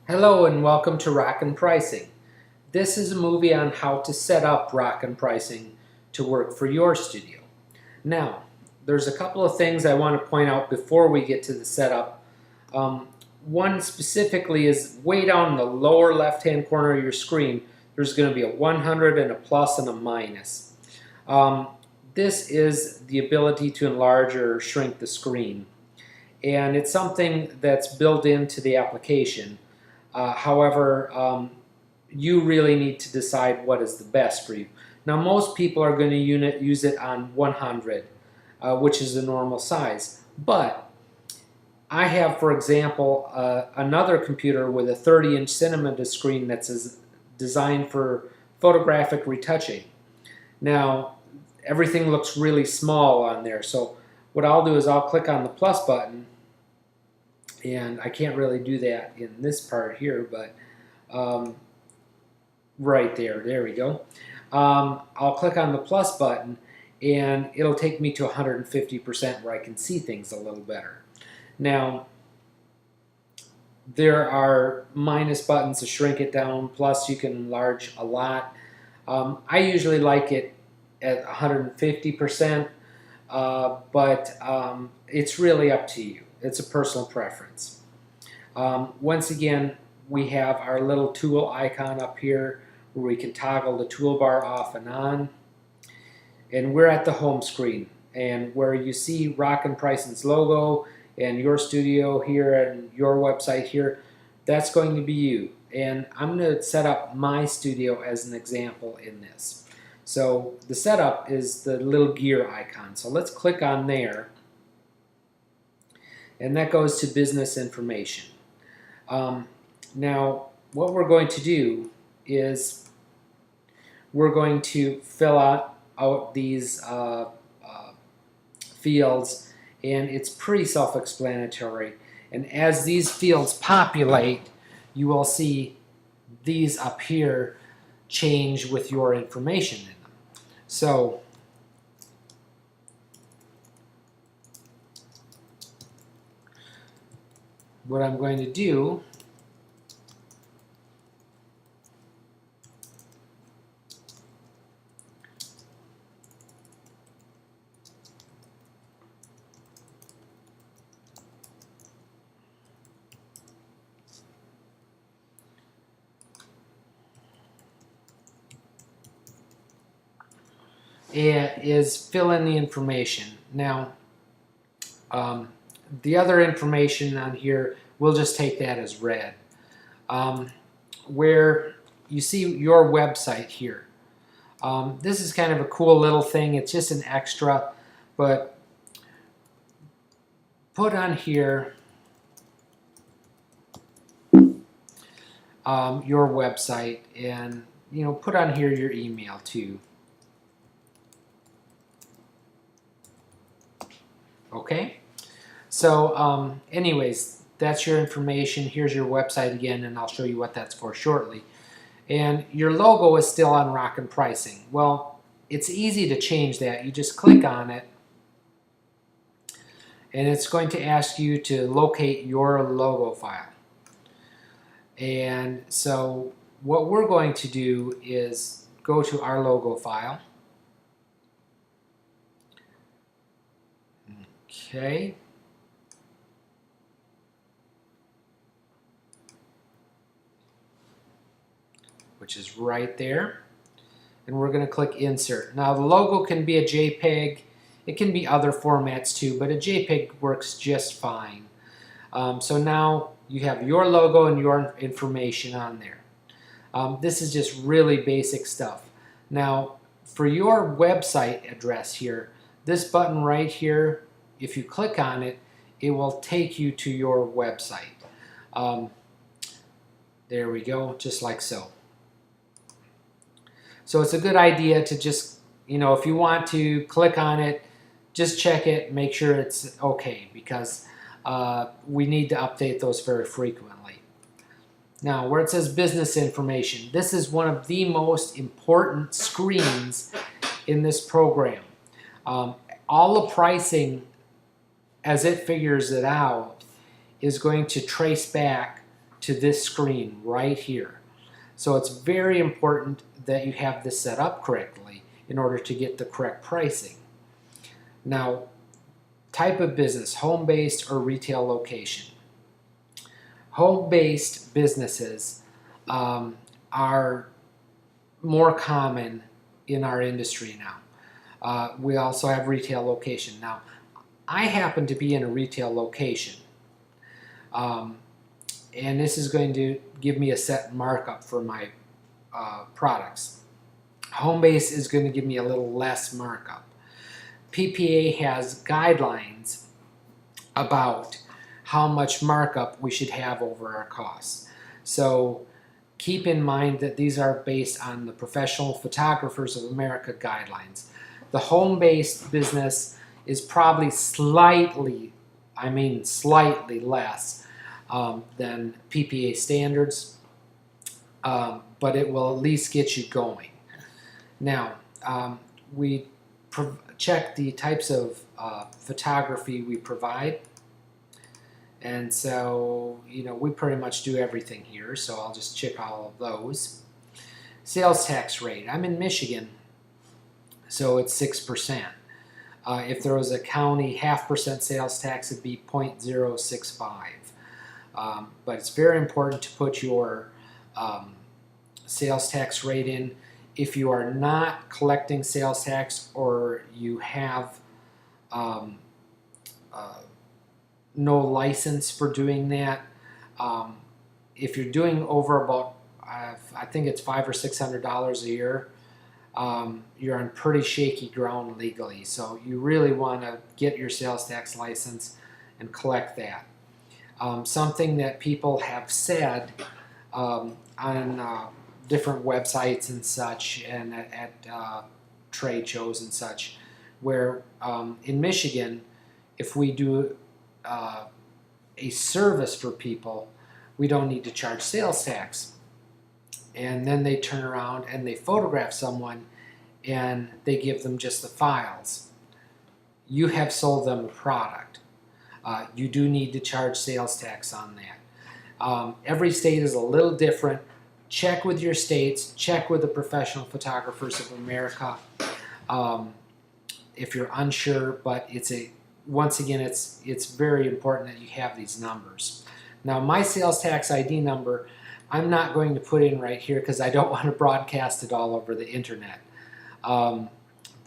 Hello and welcome to Rockin Pricing. This is a movie on how to set up Rockin Pricing to work for your studio. Now, there's a couple of things I want to point out before we get to the setup. One specifically is way down in the lower left-hand corner of your screen, there's going to be a 100 and a plus and a minus. This is the ability to enlarge or shrink the screen, and it's something that's built into the application. However, you really need to decide what is the best for you. Now, most people are going to use it on 100, which is the normal size. But I have, for example, another computer with a 30-inch cinema screen that's designed for photographic retouching. Now, everything looks really small on there. So what I'll do is I'll click on the plus button. And I can't really do that in this part here, but right there we go. I'll click on the plus button and it'll take me to 150% where I can see things a little better. Now, there are minus buttons to shrink it down, plus you can enlarge a lot. I usually like it at 150%, but it's really up to you. It's a personal preference. Once again, we have our little tool icon up here where we can toggle the toolbar off and on. And we're at the home screen. And where you see Rockin Pricing's logo and your studio here and your website here, that's going to be you. And I'm going to set up my studio as an example in this. So the setup is the little gear icon. So let's click on there. And that goes to business information. Now, what we're going to do is we're going to fill out these fields, and it's pretty self-explanatory. And as these fields populate, you will see these up here change with your information in them. So, what I'm going to do is fill in the information. Now, the other information on here, we'll just take that as read. Where you see your website here. This is kind of a cool little thing. It's just an extra, but put on here your website, and put on here your email too. Okay, so anyways, that's your information. Here's your website again, and I'll show you what that's for shortly. And your logo is still on Rockin Pricing. Well, it's easy to change that. You just click on it, and it's going to ask you to locate your logo file. And so what we're going to do is go to our logo file. Okay. Which is right there. And we're going to click Insert. Now the logo can be a JPEG. It can be other formats too, but a JPEG works just fine. So now you have your logo and your information on there. This is just really basic stuff. Now for your website address here, this button right here, if you click on it, it will take you to your website. There we go, just like so. So it's a good idea to just, if you want to click on it, just check it, make sure it's okay, because we need to update those very frequently. Now, where it says business information, this is one of the most important screens in this program. All the pricing, as it figures it out, is going to trace back to this screen right here. So it's very important that you have this set up correctly in order to get the correct pricing. Now, type of business, home-based or retail location. Home-based businesses are more common in our industry now. We also have retail location. Now, I happen to be in a retail location, and this is going to give me a set markup for my products. Home-based is going to give me a little less markup. PPA has guidelines about how much markup we should have over our costs. So keep in mind that these are based on the Professional Photographers of America guidelines. The home-based business is probably slightly, I mean slightly less than PPA standards, but it will at least get you going. Now, we check the types of photography we provide. And so, we pretty much do everything here, so I'll just check all of those. Sales tax rate. I'm in Michigan, so it's 6%. If there was a county 0.5% sales tax, it'd be 0.065. But it's very important to put your sales tax rate in. If you are not collecting sales tax, or you have no license for doing that, if you're doing over about, I think it's $500 or $600 a year, you're on pretty shaky ground legally. So you really want to get your sales tax license and collect that. Something that people have said on different websites and such, and at trade shows and such, where in Michigan, if we do a service for people, we don't need to charge sales tax. And then they turn around and they photograph someone and they give them just the files. You have sold them a product. You do need to charge sales tax on that. Every state is a little different. Check with your states, check with the Professional Photographers of America if you're unsure, but once again, it's very important that you have these numbers. Now, my sales tax ID number, I'm not going to put in right here because I don't want to broadcast it all over the internet. But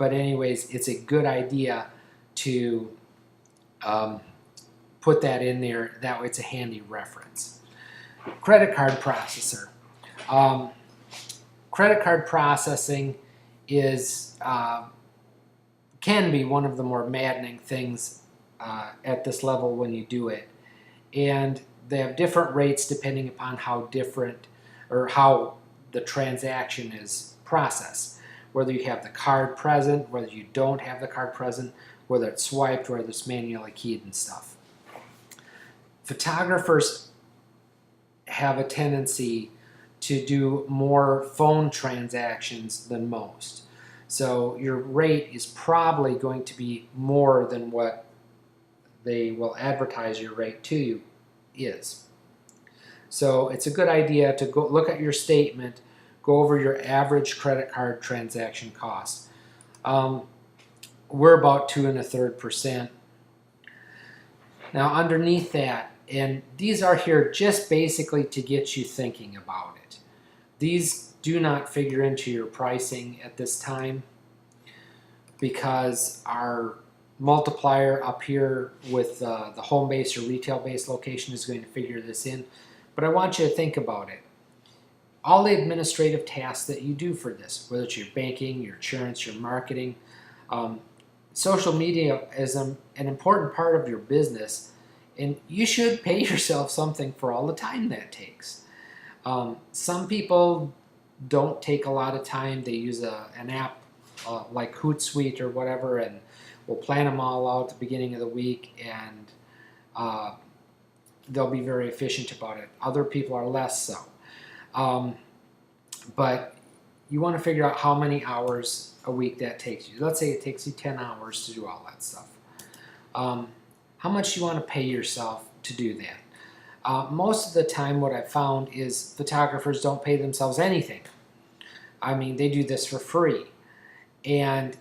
anyways, it's a good idea to put that in there. That way it's a handy reference. Credit card processor. Credit card processing can be one of the more maddening things at this level when you do it. And they have different rates depending upon how different or how the transaction is processed. Whether you have the card present, whether you don't have the card present, whether it's swiped, whether it's manually keyed and stuff. Photographers have a tendency to do more phone transactions than most. So your rate is probably going to be more than what they will advertise your rate to you is. So it's a good idea to go look at your statement, go over your average credit card transaction cost. We're about 2 1/3%. Now underneath that, and these are here just basically to get you thinking about it. These do not figure into your pricing at this time because our multiplier up here with the home-based or retail-based location is going to figure this in. But I want you to think about it. All the administrative tasks that you do for this, whether it's your banking, your insurance, your marketing, social media is an important part of your business, and you should pay yourself something for all the time that takes. Some people don't take a lot of time. They use an app like Hootsuite or whatever, and we'll plan them all out at the beginning of the week, and they'll be very efficient about it. Other people are less so. But you want to figure out how many hours a week that takes you. Let's say it takes you 10 hours to do all that stuff. How much do you want to pay yourself to do that? Most of the time what I've found is photographers don't pay themselves anything. I mean, they do this for free. And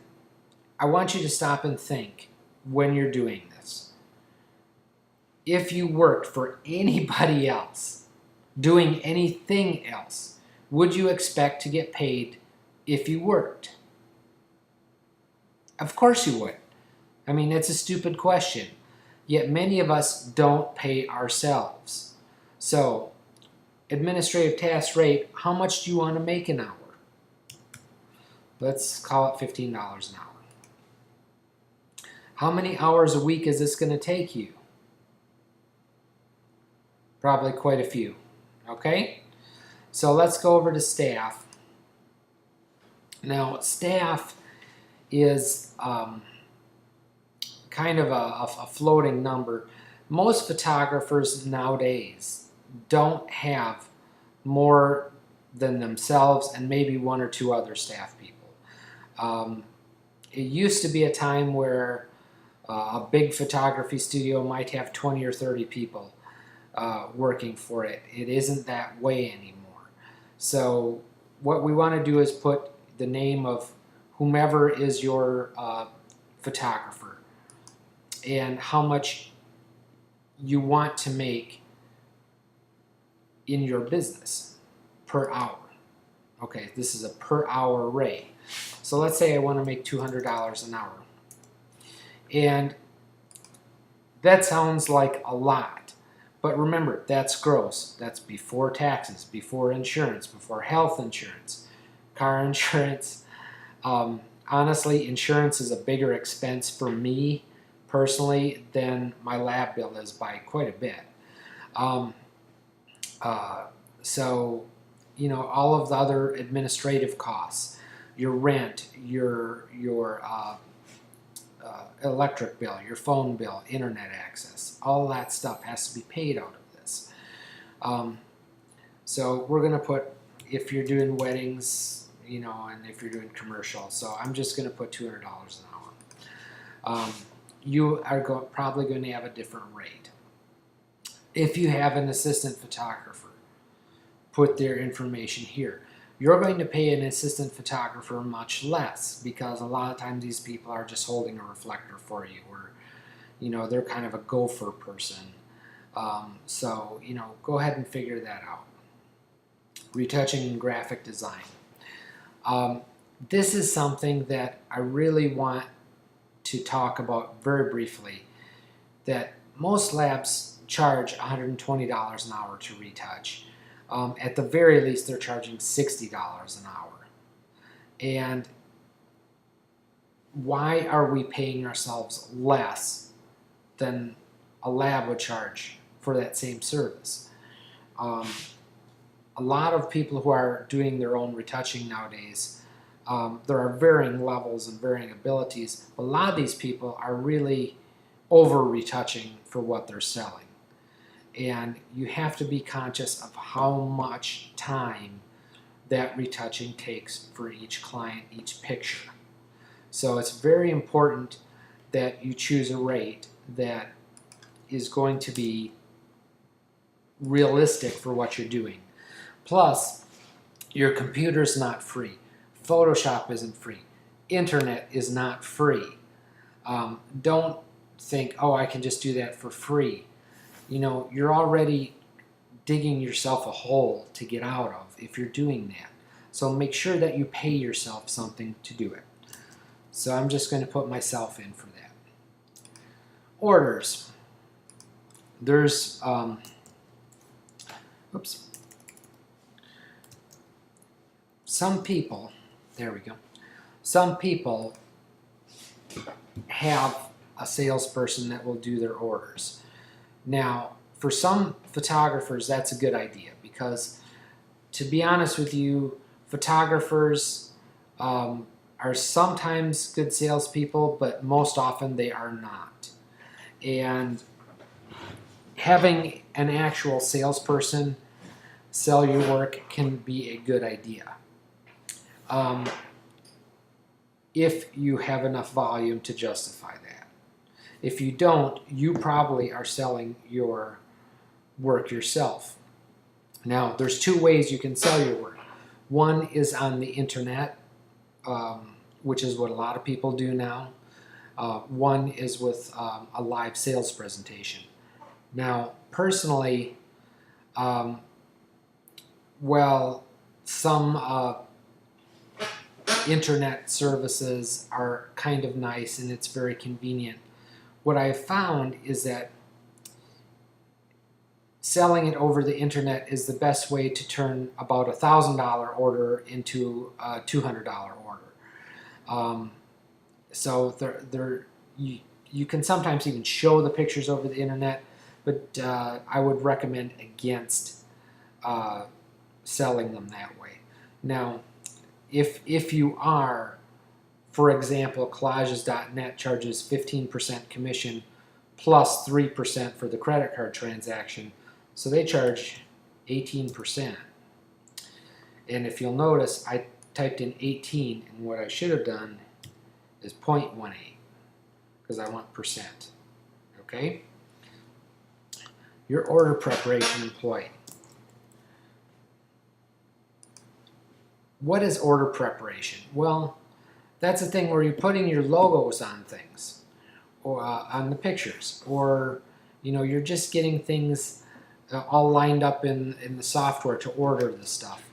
I want you to stop and think when you're doing this. If you worked for anybody else, doing anything else, would you expect to get paid if you worked? Of course you would. I mean, it's a stupid question. Yet many of us don't pay ourselves. So, administrative task rate, how much do you want to make an hour? Let's call it $15 an hour. How many hours a week is this going to take you? Probably quite a few. Okay? So let's go over to staff. Now, staff is kind of a floating number. Most photographers nowadays don't have more than themselves and maybe one or two other staff people. It used to be a time where a big photography studio might have 20 or 30 people working for it. It isn't that way anymore. So what we want to do is put the name of whomever is your photographer and how much you want to make in your business per hour. Okay, this is a per hour rate. So let's say I want to make $200 an hour. And that sounds like a lot. But remember, that's gross. That's before taxes, before insurance, before health insurance, car insurance. Honestly, insurance is a bigger expense for me personally than my lab bill is by quite a bit. So, you know, all of the other administrative costs, your rent, your electric bill, your phone bill, internet access, all that stuff has to be paid out of this. So we're going to put, if you're doing weddings, you know, and if you're doing commercial, so I'm just going to put $200 an hour. You are probably going to have a different rate. If you have an assistant photographer, put their information here. You're going to pay an assistant photographer much less because a lot of times these people are just holding a reflector for you, or, you know, they're kind of a gopher person. So, you know, go ahead and figure that out. Retouching and graphic design. This is something that I really want to talk about very briefly, that most labs charge $120 an hour to retouch. At the very least, they're charging $60 an hour. And why are we paying ourselves less than a lab would charge for that same service? A lot of people who are doing their own retouching nowadays, there are varying levels and varying abilities. A lot of these people are really over retouching for what they're selling. And you have to be conscious of how much time that retouching takes for each client, each picture. So it's very important that you choose a rate that is going to be realistic for what you're doing. Plus, your computer's not free. Photoshop isn't free. Internet is not free. Don't think, oh, I can just do that for free. You know, you're already digging yourself a hole to get out of if you're doing that. So make sure that you pay yourself something to do it. So I'm just going to put myself in for that. Orders. There's, some people, there we go. Some people have a salesperson that will do their orders. Now, for some photographers, that's a good idea because, to be honest with you, photographers are sometimes good salespeople, but most often they are not. And having an actual salesperson sell your work can be a good idea. If you have enough volume to justify that. If you don't, you probably are selling your work yourself. Now, there's two ways you can sell your work. One is on the internet, which is what a lot of people do now. One is with a live sales presentation. Now, personally, well, some internet services are kind of nice and it's very convenient. What I've found is that selling it over the internet is the best way to turn about $1,000 order into a $200 order. So you can sometimes even show the pictures over the internet, but I would recommend against selling them that way. Now, if you are, for example, collages.net charges 15% commission plus 3% for the credit card transaction, so they charge 18%. And if you'll notice, I typed in 18, and what I should have done is 0.18 because I want percent. Okay? Your order preparation employee. What is order preparation? Well, that's a thing where you're putting your logos on things, or on the pictures, or you're just getting things all lined up in the software to order the stuff,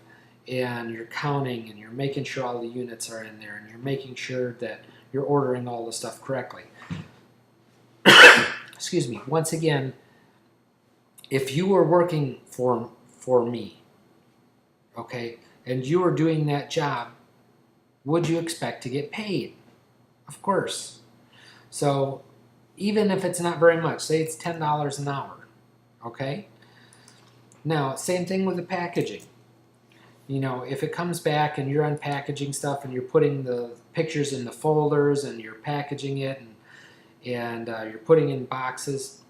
and you're counting and you're making sure all the units are in there, and you're making sure that you're ordering all the stuff correctly. Excuse me. Once again, if you were working for me, okay, and you were doing that job, would you expect to get paid? Of course. So even if it's not very much, say it's $10 an hour, okay? Now, same thing with the packaging. If it comes back and you're unpackaging stuff and you're putting the pictures in the folders and you're packaging it and you're putting in boxes,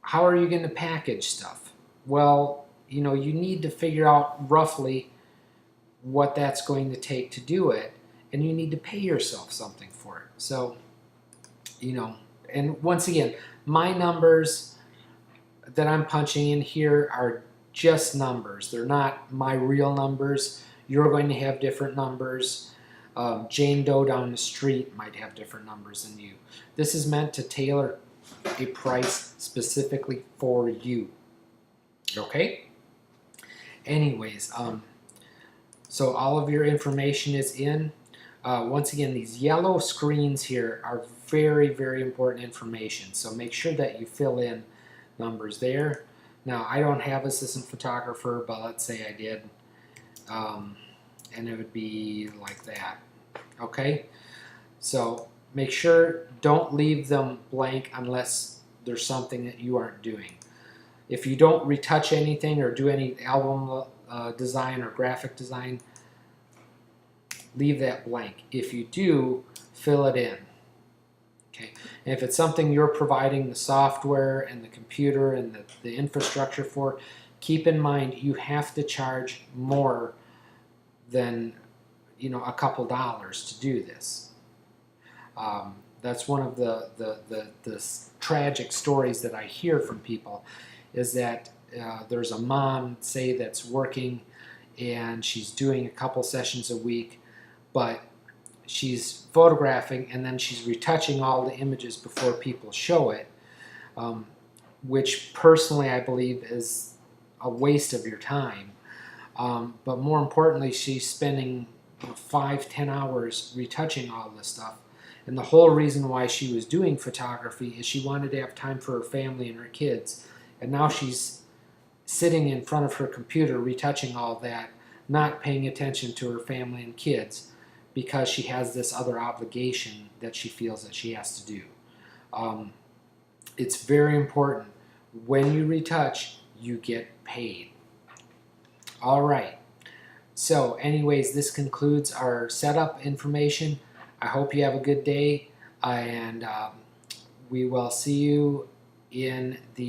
how are you going to package stuff? Well, you need to figure out roughly what that's going to take to do it, and you need to pay yourself something for it. So, and once again, my numbers that I'm punching in here are just numbers. They're not my real numbers. You're going to have different numbers. Jane Doe down the street might have different numbers than you. This is meant to tailor a price specifically for you. Okay? Anyways, so all of your information is in. Once again, these yellow screens here are very, very important information. So make sure that you fill in numbers there. Now, I don't have assistant photographer, but let's say I did. And it would be like that. Okay? So make sure don't leave them blank unless there's something that you aren't doing. If you don't retouch anything or do any album design or graphic design, leave that blank. If you do, fill it in. Okay. And if it's something you're providing the software and the computer and the infrastructure for, keep in mind you have to charge more than a couple dollars to do this. That's one of the tragic stories that I hear from people, is that there's a mom, say, that's working and she's doing a couple sessions a week, but she's photographing and then she's retouching all the images before people show it, which personally I believe is a waste of your time. But more importantly, she's spending 5-10 hours retouching all this stuff. And the whole reason why she was doing photography is she wanted to have time for her family and her kids. And now she's sitting in front of her computer retouching all that, not paying attention to her family and kids because she has this other obligation that she feels that she has to do. It's very important. When you retouch, you get paid. All right. So anyways, this concludes our setup information. I hope you have a good day, and we will see you in the